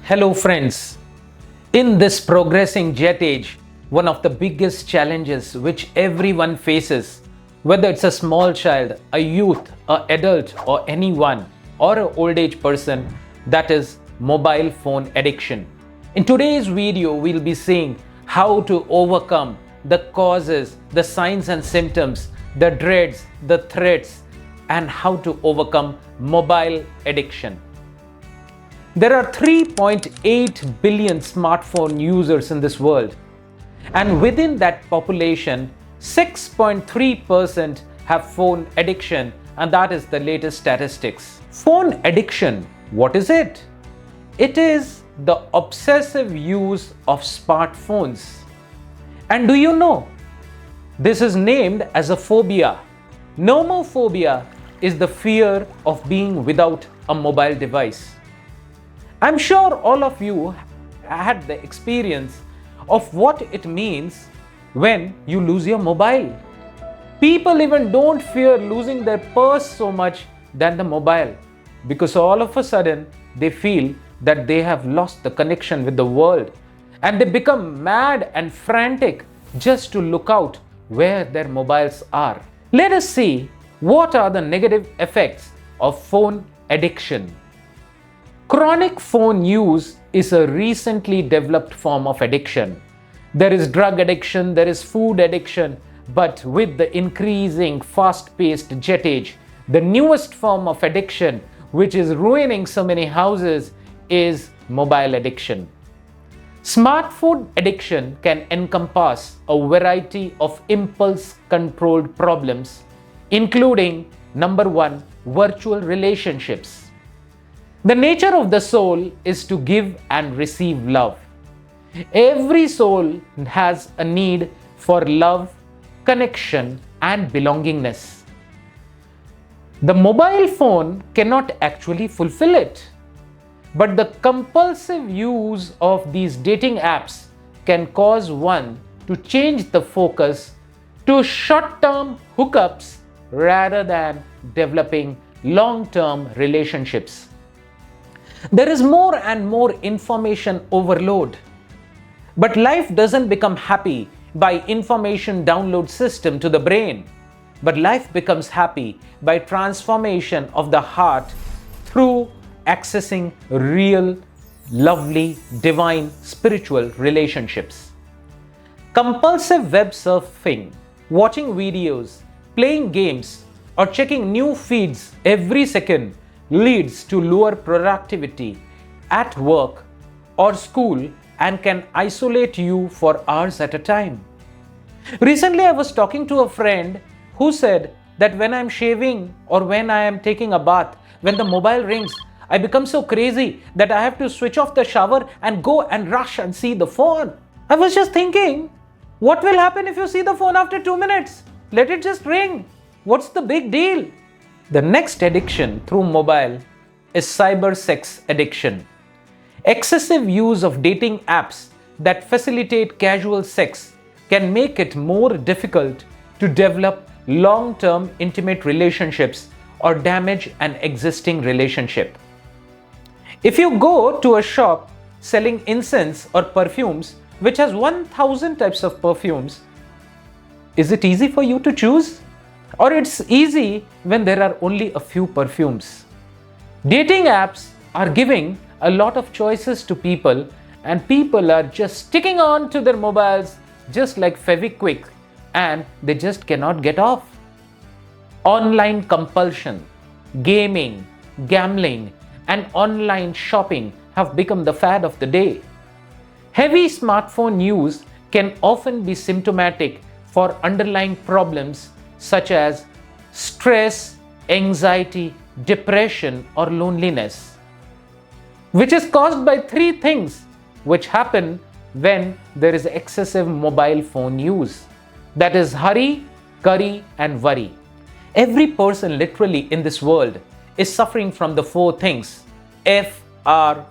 Hello friends, in this progressing jet age, one of the biggest challenges which everyone faces, whether it's a small child, a youth, an adult or anyone or an old age person, that is mobile phone addiction. In today's video, we'll be seeing how to overcome the causes, the signs and symptoms, the dreads, the threats, and how to overcome mobile addiction. There are 3.8 billion smartphone users in this world, and within that population, 6.3% have phone addiction, and that is the latest statistics. Phone addiction, what is it? It is the obsessive use of smartphones. And do you know, this is named as a phobia. Nomophobia is the fear of being without a mobile device. I'm sure all of you had the experience of what it means when you lose your mobile. People even don't fear losing their purse so much than the mobile, because all of a sudden they feel that they have lost the connection with the world, and they become mad and frantic just to look out where their mobiles are. Let us see what are the negative effects of phone addiction. Chronic phone use is a recently developed form of addiction. There is drug addiction, there is food addiction, but with the increasing fast-paced jet age, the newest form of addiction, which is ruining so many houses, is mobile addiction. Smartphone addiction can encompass a variety of impulse-controlled problems, including number 1, virtual relationships. The nature of the soul is to give and receive love. Every soul has a need for love, connection, and belongingness. The mobile phone cannot actually fulfill it, but the compulsive use of these dating apps can cause one to change the focus to short-term hookups rather than developing long-term relationships. There is more and more information overload. But life doesn't become happy by information download system to the brain. But life becomes happy by transformation of the heart through accessing real, lovely, divine, spiritual relationships. Compulsive web surfing, watching videos, playing games, or checking new feeds every second leads to lower productivity at work or school and can isolate you for hours at a time. Recently, I was talking to a friend who said that when I'm shaving or when I am taking a bath, when the mobile rings, I become so crazy that I have to switch off the shower and go and rush and see the phone. I was just thinking, what will happen if you see the phone after 2 minutes? Let it just ring. What's the big deal? The next addiction through mobile is cyber sex addiction. Excessive use of dating apps that facilitate casual sex can make it more difficult to develop long-term intimate relationships or damage an existing relationship. If you go to a shop selling incense or perfumes which has 1,000 types of perfumes, is it easy for you to choose? Or it's easy when there are only a few perfumes? Dating apps are giving a lot of choices to people, and people are just sticking on to their mobiles just like Fevikwik, and they just cannot get off. Online compulsion, gaming, gambling, and online shopping have become the fad of the day. Heavy smartphone use can often be symptomatic for underlying problems such as stress, anxiety, depression, or loneliness, which is caused by 3 things which happen when there is excessive mobile phone use. That is hurry, curry, and worry. Every person literally in this world is suffering from the 4 things: FRAG: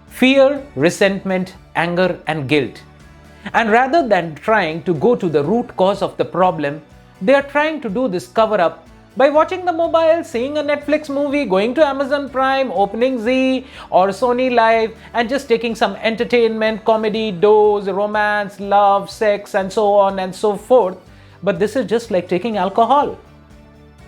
fear, resentment, anger, and guilt. And rather than trying to go to the root cause of the problem, they are trying to do this cover up By watching the mobile, seeing a Netflix movie, going to Amazon Prime, opening Z or Sony Live and just taking some entertainment, comedy, dose, romance, love, sex and so on and so forth. But this is just like taking alcohol,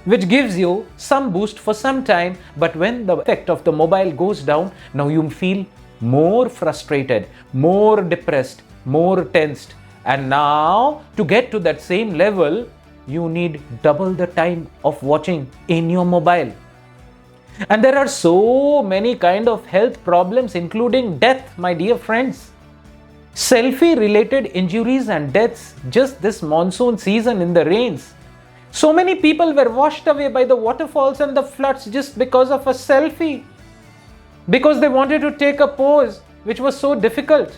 which gives you some boost for some time, but when the effect of the mobile goes down, now you feel more frustrated, more depressed, more tensed. And now to get to that same level, you need double the time of watching in your mobile. And there are so many kind of health problems, including death, my dear friends. Selfie related injuries and deaths just this monsoon season in the rains. So many people were washed away by the waterfalls and the floods just because of a selfie, because they wanted to take a pose which was so difficult,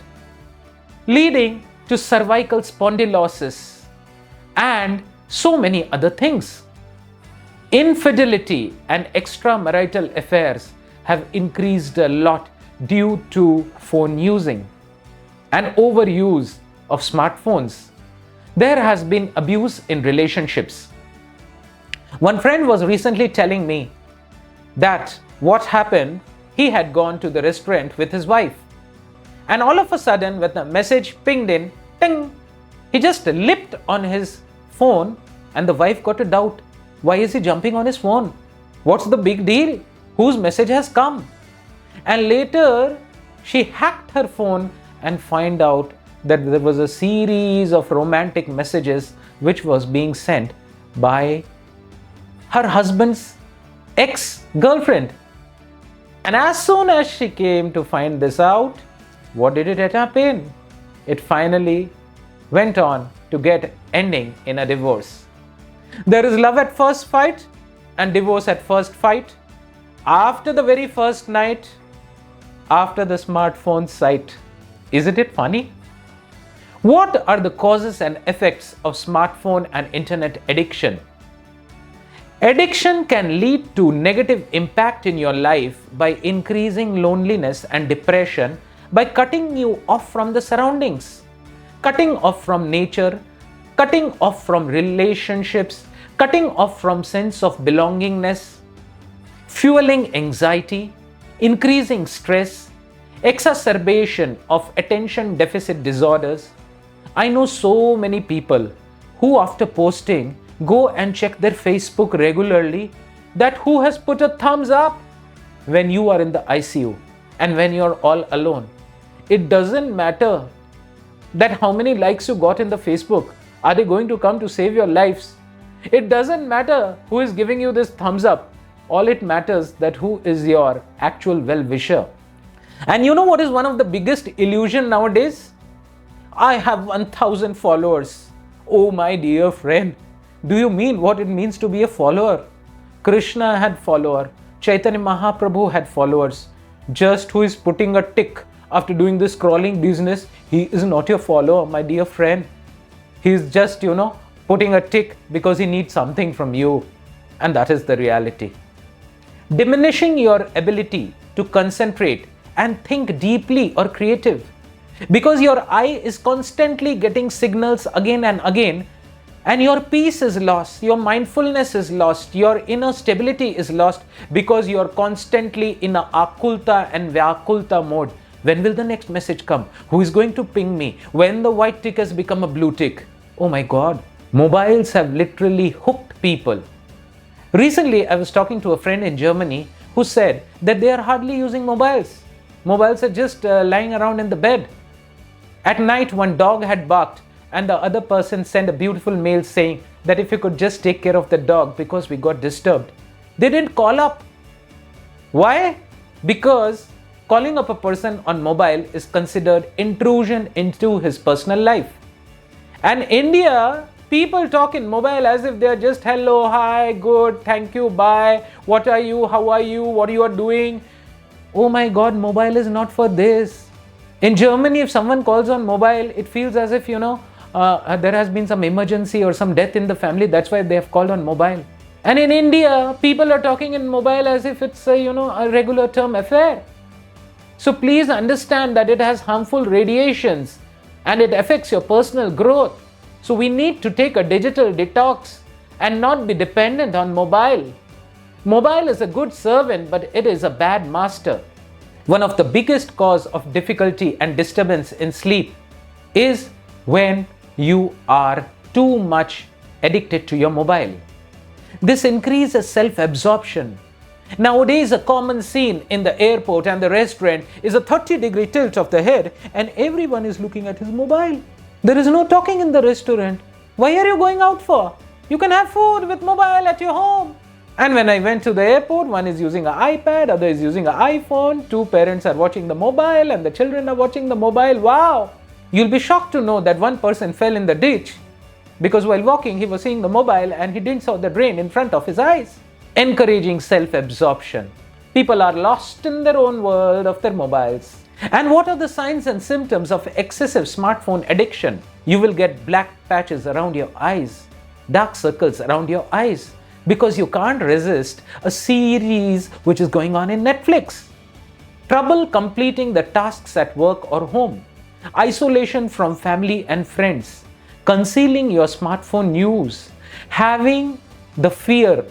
leading to cervical spondylosis and so many other things. Infidelity and extramarital affairs have increased a lot due to phone using and overuse of smartphones. There has been abuse in relationships. One friend was recently telling me that what happened, he had gone to the restaurant with his wife, and all of a sudden when the message pinged in, ting, he just leapt on his phone and the wife got a doubt. Why is he jumping on his phone? What's the big deal? Whose message has come? And later she hacked her phone and find out that there was a series of romantic messages which was being sent by her husband's ex-girlfriend. And as soon as she came to find this out, what did it end up in? It finally went on to get ending in a divorce. There is love at first fight and divorce at first fight. After the very first night, after the smartphone sight. Isn't it funny? What are the causes and effects of smartphone and internet addiction? Addiction can lead to negative impact in your life by increasing loneliness and depression, by cutting you off from the surroundings, cutting off from nature, cutting off from relationships, cutting off from sense of belongingness, fueling anxiety, increasing stress, exacerbation of attention deficit disorders. I know so many people who after posting go and check their Facebook regularly, that who has put a thumbs up when you are in the ICU and when you're all alone. It doesn't matter that how many likes you got in the Facebook. Are they going to come to save your lives? It doesn't matter who is giving you this thumbs up. All it matters that who is your actual well-wisher. And you know what is one of the biggest illusion nowadays? I have 1,000 followers. Oh my dear friend, do you mean what it means to be a follower? Krishna had follower, Chaitanya Mahaprabhu had followers. Just who is putting a tick after doing this scrolling business, he is not your follower, my dear friend. He is just, putting a tick because he needs something from you. And that is the reality. Diminishing your ability to concentrate and think deeply or creative, because your eye is constantly getting signals again and again, and your peace is lost, your mindfulness is lost, your inner stability is lost, because you are constantly in a akulta and vyakulta mode. When will the next message come? Who is going to ping me? When the white tick has become a blue tick? Oh my God, mobiles have literally hooked people. Recently, I was talking to a friend in Germany who said that they are hardly using mobiles. Mobiles are just lying around in the bed. At night, one dog had barked and the other person sent a beautiful mail saying that if you could just take care of the dog because we got disturbed. They didn't call up. Why? Because calling up a person on mobile is considered intrusion into his personal life. And India, people talk in mobile as if they are just hello, hi, good, thank you, bye, what are you, how are you, what you are doing. Oh my God, mobile is not for this. In Germany, if someone calls on mobile, it feels as if, there has been some emergency or some death in the family. That's why they have called on mobile. And in India, people are talking in mobile as if it's a regular term affair. So please understand that it has harmful radiations and it affects your personal growth. So we need to take a digital detox and not be dependent on mobile. Mobile is a good servant, but it is a bad master. One of the biggest cause of difficulty and disturbance in sleep is when you are too much addicted to your mobile. This increases self-absorption. Nowadays, a common scene in the airport and the restaurant is a 30-degree tilt of the head and everyone is looking at his mobile. There is no talking in the restaurant. Why are you going out for? You can have food with mobile at your home. And when I went to the airport, one is using an iPad, other is using an iPhone, two parents are watching the mobile and the children are watching the mobile. Wow! You'll be shocked to know that one person fell in the ditch because while walking he was seeing the mobile and he didn't saw the drain in front of his eyes. Encouraging self-absorption. People are lost in their own world of their mobiles. And what are the signs and symptoms of excessive smartphone addiction? You will get black patches around your eyes, dark circles around your eyes, because you can't resist a series which is going on in Netflix. Trouble completing the tasks at work or home. Isolation from family and friends. Concealing your smartphone use. Having the fear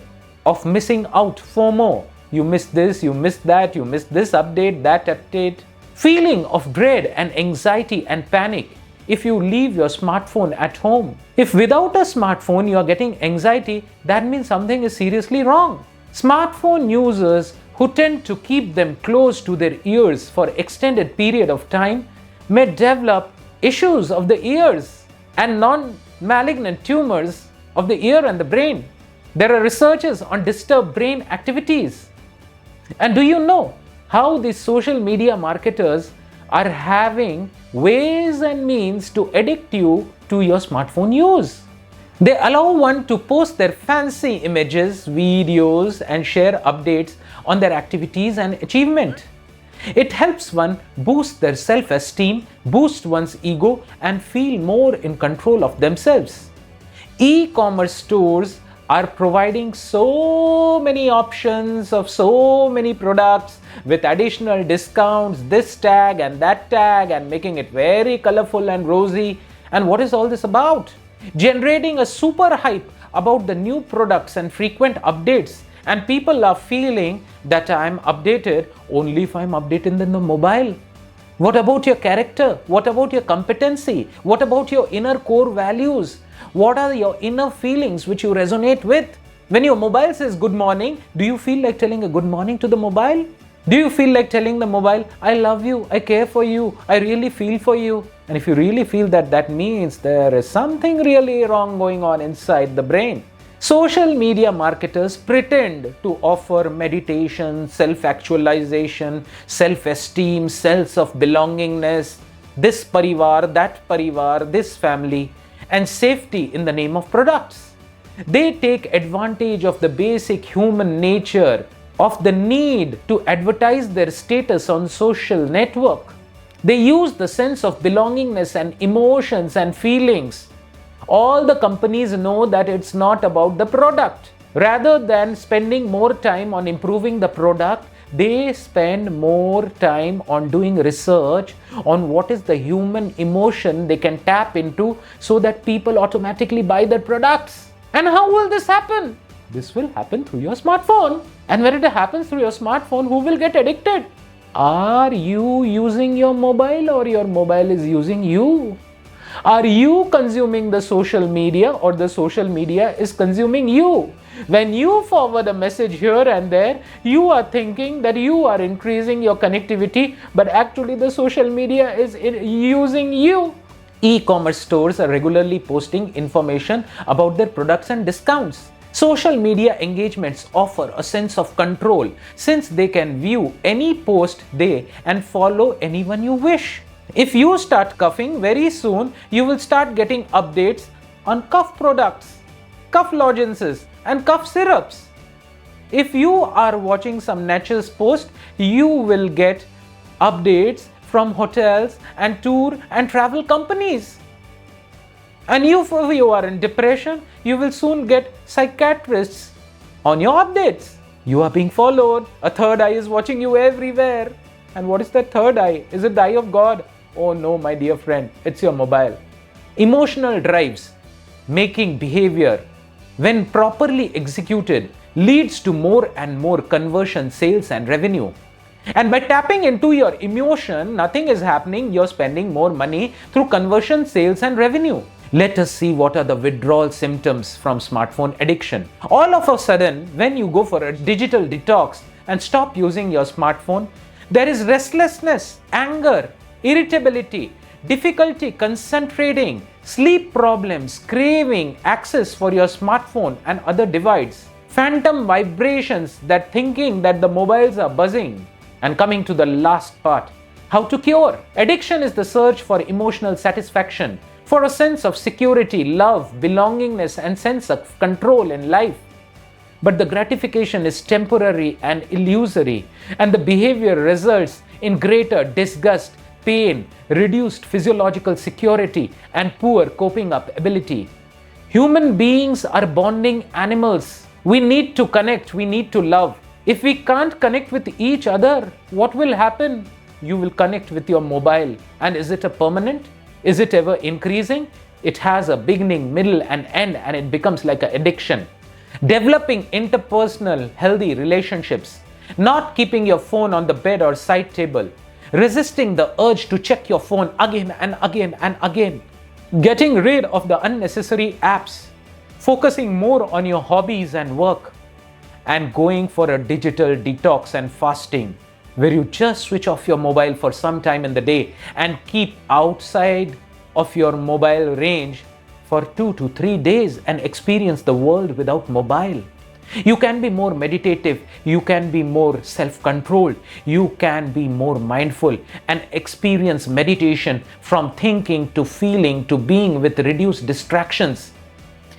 of missing out, FOMO. You missed this, you missed that, you missed this update, that update. Feeling of dread and anxiety and panic if you leave your smartphone at home. If without a smartphone you are getting anxiety, that means something is seriously wrong. Smartphone users who tend to keep them close to their ears for extended period of time may develop issues of the ears and non-malignant tumors of the ear and the brain. There are researches on disturbed brain activities. And do you know how these social media marketers are having ways and means to addict you to your smartphone use? They allow one to post their fancy images, videos, and share updates on their activities and achievement. It helps one boost their self-esteem, boost one's ego, and feel more in control of themselves. E-commerce stores are providing so many options of so many products with additional discounts, this tag and that tag, and making it very colorful and rosy. And what is all this about? Generating a super hype about the new products and frequent updates. And people are feeling that I'm updated only if I'm updated in the mobile. What about your character? What about your competency? What about your inner core values? What are your inner feelings which you resonate with? When your mobile says good morning, do you feel like telling a good morning to the mobile? Do you feel like telling the mobile, I love you, I care for you, I really feel for you? And if you really feel that, that means there is something really wrong going on inside the brain. Social media marketers pretend to offer meditation, self-actualization, self-esteem, sense of belongingness, this parivar, this family, and safety in the name of products. They take advantage of the basic human nature of the need to advertise their status on social network. They use the sense of belongingness and emotions and feelings. All the companies know that it's not about the product. Rather than spending more time on improving the product, they spend more time on doing research on what is the human emotion they can tap into so that people automatically buy their products. And how will this happen? This will happen through your smartphone. And when it happens through your smartphone, who will get addicted? Are you using your mobile or your mobile is using you? Are you consuming the social media or the social media is consuming you? When you forward a message here and there, you are thinking that you are increasing your connectivity, but actually the social media is using you. E-commerce stores are regularly posting information about their products and discounts. Social media engagements offer a sense of control since they can view any post day and follow anyone you wish. If you start coughing, very soon you will start getting updates on cough products, cough lozenges and cough syrups. If you are watching some Naturals post, you will get updates from hotels and tour and travel companies. And if you are in depression, you will soon get psychiatrists on your updates. You are being followed. A third eye is watching you everywhere. And what is that third eye? Is it the eye of God? Oh no, my dear friend, it's your mobile. Emotional drives, making behavior when properly executed, leads to more and more conversion, sales and revenue. And by tapping into your emotion, nothing is happening. You're spending more money through conversion, sales and revenue. Let us see what are the withdrawal symptoms from smartphone addiction. All of a sudden, when you go for a digital detox and stop using your smartphone, there is restlessness, anger, irritability, difficulty concentrating, sleep problems, craving access for your smartphone and other devices, phantom vibrations, that thinking that the mobiles are buzzing. And coming to the last part, how to cure. Addiction is the search for emotional satisfaction, for a sense of security, love, belongingness and sense of control in life. But the gratification is temporary and illusory, and the behavior results in greater disgust, pain, reduced physiological security and poor coping up ability. Human beings are bonding animals. We need to connect, we need to love. If we can't connect with each other, what will happen? You will connect with your mobile. And is it a permanent? Is it ever increasing? It has a beginning, middle and end, and it becomes like an addiction. Developing interpersonal healthy relationships, not keeping your phone on the bed or side table, resisting the urge to check your phone again and again and again, getting rid of the unnecessary apps, focusing more on your hobbies and work, and going for a digital detox and fasting, where you just switch off your mobile for some time in the day and keep outside of your mobile range for 2 to 3 days and experience the world without mobile. You can be more meditative, you can be more self-controlled, you can be more mindful and experience meditation from thinking to feeling to being with reduced distractions.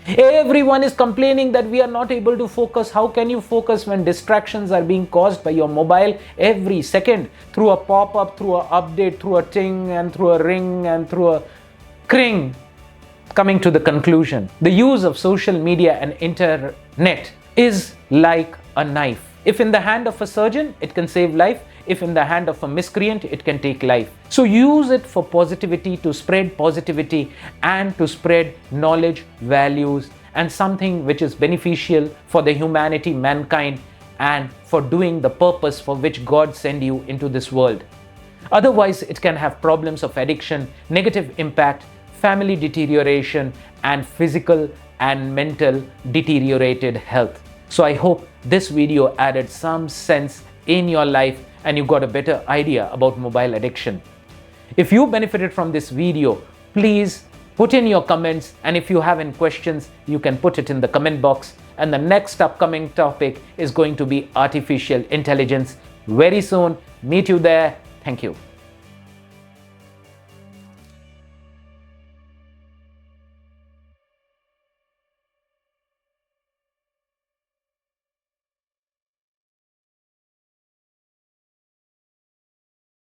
Everyone is complaining that we are not able to focus. How can you focus when distractions are being caused by your mobile every second through a pop-up, through an update, through a ting and through a ring and through a cring? Coming to the conclusion, the use of social media and internet is like a knife. If in the hand of a surgeon, it can save life. If in the hand of a miscreant, it can take life. So use it for positivity, to spread positivity and to spread knowledge, values and something which is beneficial for the humanity, mankind, and for doing the purpose for which God sent you into this world. Otherwise, it can have problems of addiction, negative impact, family deterioration and physical and mental deteriorated health. So I hope this video added some sense in your life and you got a better idea about mobile addiction. If you benefited from this video, please put in your comments, and if you have any questions, you can put it in the comment box. And the next upcoming topic is going to be artificial intelligence. Very soon, meet you there. Thank you.